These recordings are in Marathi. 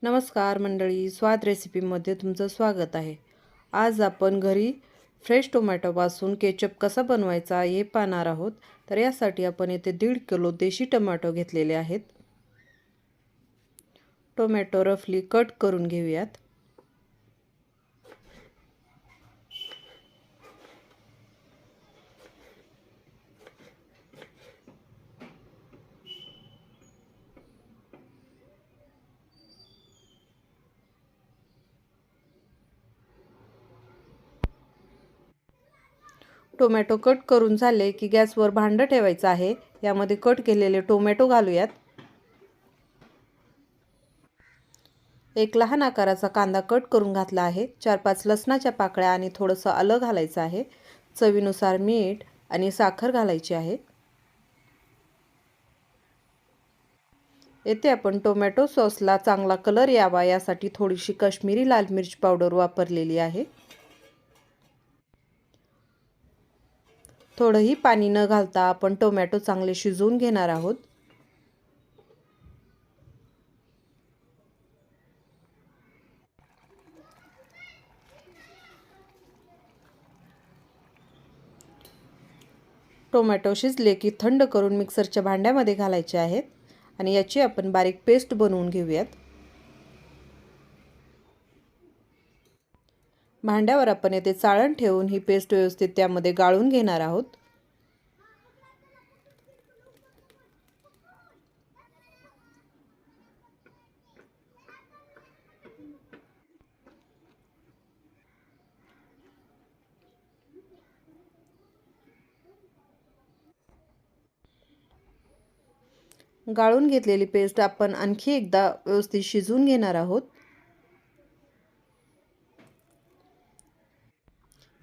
नमस्कार मंडळी, स्वाद रेसिपीमध्ये तुमचं स्वागत आहे। आज आपण घरी फ्रेश टोमॅटोपासून केचप कसा बनवायचा हे पाहणार आहोत। तर यासाठी आपण येथे 1.5 किलो देशी टोमॅटो घेतलेले आहेत। टोमॅटो रफली कट करून घेऊयात। टोमॅटो कट करून झाले की गॅसवर भांडं ठेवायचं आहे। यामध्ये कट केलेले टोमॅटो घालूयात। एक लहान आकाराचा कांदा कट करून घातला आहे। 4-5 लसणाच्या पाकळ्या आणि थोडंसं आलं घालायचं आहे। चवीनुसार मीठ आणि साखर घालायची आहे। येथे आपण टोमॅटो सॉसला चांगला कलर यावा यासाठी थोडीशी काश्मीरी लाल मिर्च पावडर वापरलेली आहे। थोडंही पाणी न घालता आपण टोमॅटो चांगले शिजवून घेणार आहोत। टोमॅटो शिजले की थंड करून मिक्सरच्या भांड्यामध्ये घालायचे आहेत आणि याची आपण बारीक पेस्ट बनवून घेऊयात। भांड्यावर आपण येथे चाळण ठेवून ही पेस्ट व्यवस्थित त्यामध्ये गाळून घेणार आहोत। गाळून घेतलेली पेस्ट आपण आणखी एकदा व्यवस्थित शिजवून घेणार आहोत।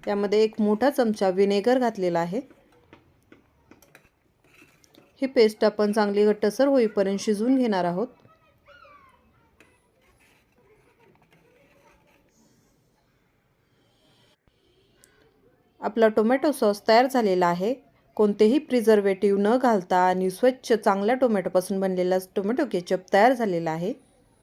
यामध्ये 1 मोठा चमचा व्हिनेगर घातलेला आहे। ही पेस्ट आपण चांगली घट्टसर होईपर्यंत शिजवून घेणार आहोत। आपला टोमॅटो सॉस तयार झालेला आहे। कोणतेही प्रिझर्वेटिव्ह न घालता आणि स्वच्छ चांगल्या टोमॅटोपासून बनलेला टोमॅटो केचप तयार झालेला आहे।